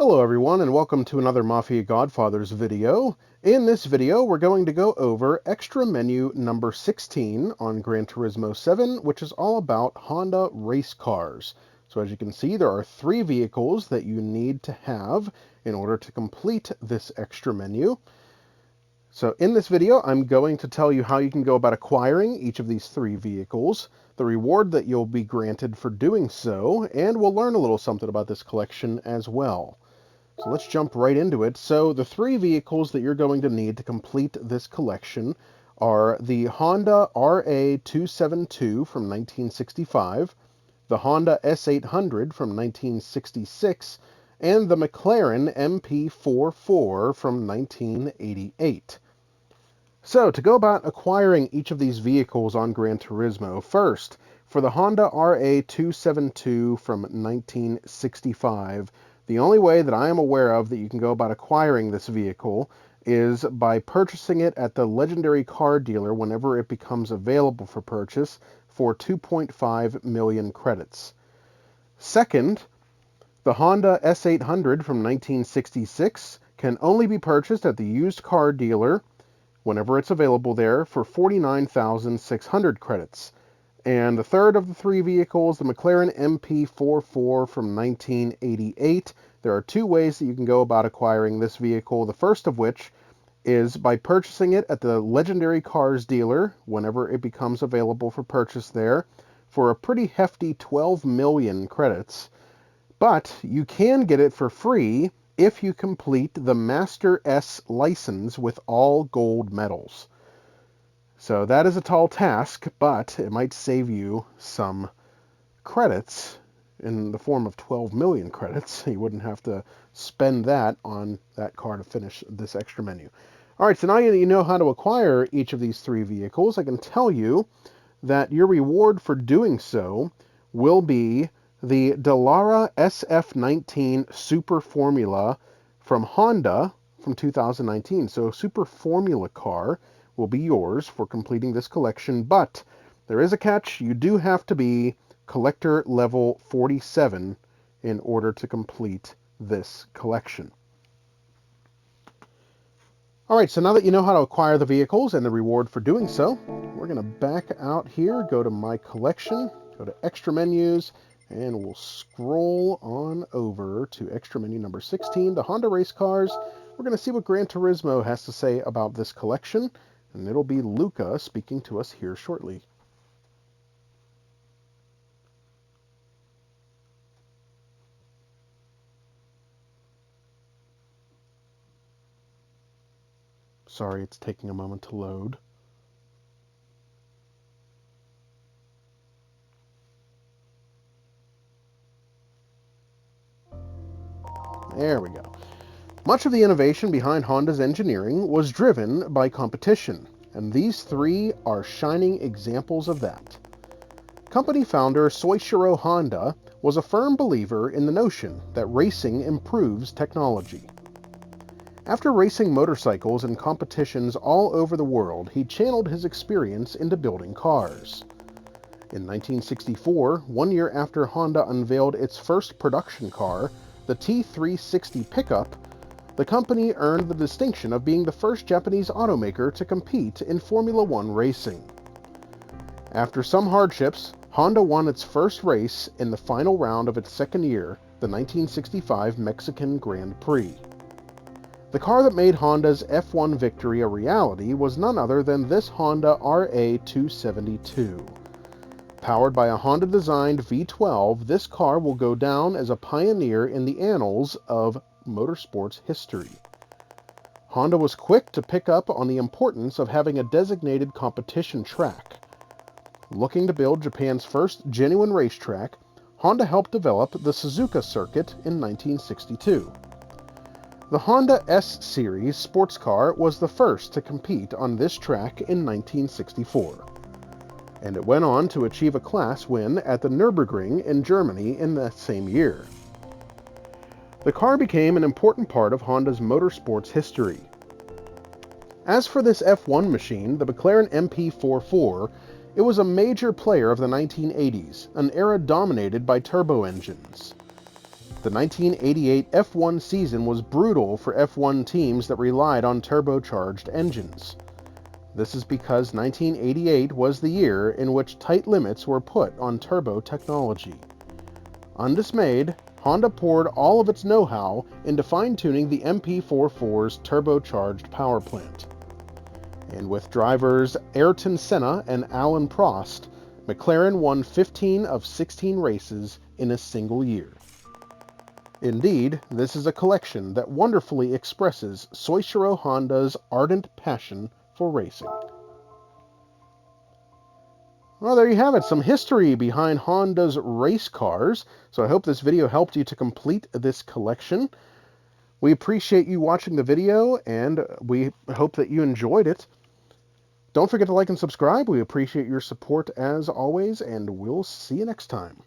Hello everyone, and welcome to another Mafia Godfathers video. In this video, we're going to go over extra menu number 16 on Gran Turismo 7, which is all about Honda race cars. So as you can see, there are 3 vehicles that you need to have in order to complete this extra menu. So in this video, I'm going to tell you how you can go about acquiring each of these 3 vehicles, the reward that you'll be granted for doing so, and we'll learn a little something about this collection as well. So let's jump right into it. So the 3 vehicles that you're going to need to complete this collection are the Honda RA272 from 1965, the Honda S800 from 1966, and the McLaren MP44 from 1988. So to go about acquiring each of these vehicles on Gran Turismo, first, for the Honda RA272 from 1965, the only way that I am aware of that you can go about acquiring this vehicle is by purchasing it at the legendary car dealer whenever it becomes available for purchase for 2.5 million credits. Second, the Honda S800 from 1966 can only be purchased at the used car dealer whenever it's available there for 49,600 credits. And the third of the 3 vehicles, the McLaren MP44 from 1988. There are 2 ways that you can go about acquiring this vehicle. The first of which is by purchasing it at the Legendary Cars dealer whenever it becomes available for purchase there for a pretty hefty 12 million credits. But you can get it for free if you complete the Master S license with all gold medals. So that is a tall task, but it might save you some credits in the form of 12 million credits. You wouldn't have to spend that on that car to finish this extra menu. All right, so now that you know how to acquire each of these 3 vehicles, I can tell you that your reward for doing so will be the Dallara SF19 Super Formula from Honda from 2019. So Super Formula car will be yours for completing this collection, but there is a catch. You do have to be collector level 47 in order to complete this collection. Alright, so now that you know how to acquire the vehicles and the reward for doing so, we're going to back out here, go to My Collection, go to Extra Menus, and we'll scroll on over to extra menu number 16, the Honda race cars. We're going to see what Gran Turismo has to say about this collection, and it'll be Luca speaking to us here shortly. Sorry, it's taking a moment to load. There we go. Much of the innovation behind Honda's engineering was driven by competition, and these 3 are shining examples of that. Company founder Soichiro Honda was a firm believer in the notion that racing improves technology. After racing motorcycles in competitions all over the world, he channeled his experience into building cars. In 1964, 1 year after Honda unveiled its first production car, the T360 pickup, the company earned the distinction of being the first Japanese automaker to compete in Formula One racing. After some hardships, Honda won its first race in the final round of its second year, the 1965 Mexican Grand Prix. The car that made Honda's F1 victory a reality was none other than this Honda RA272. Powered by a Honda-designed V12, this car will go down as a pioneer in the annals of motorsports history. Honda was quick to pick up on the importance of having a designated competition track. Looking to build Japan's first genuine racetrack, Honda helped develop the Suzuka circuit in 1962. The Honda S-Series sports car was the first to compete on this track in 1964. And it went on to achieve a class win at the Nürburgring in Germany in that same year. The car became an important part of Honda's motorsports history. As for this F1 machine, the McLaren MP44, it was a major player of the 1980s, an era dominated by turbo engines. The 1988 F1 season was brutal for F1 teams that relied on turbocharged engines. This is because 1988 was the year in which tight limits were put on turbo technology. Undismayed, Honda poured all of its know-how into fine-tuning the MP44's turbocharged power plant. And with drivers Ayrton Senna and Alain Prost, McLaren won 15 of 16 races in a single year. Indeed, this is a collection that wonderfully expresses Soichiro Honda's ardent passion for racing. Well, there you have it, some history behind Honda's race cars. So I hope this video helped you to complete this collection. We appreciate you watching the video, and we hope that you enjoyed it. Don't forget to like and subscribe. We appreciate your support as always, and we'll see you next time.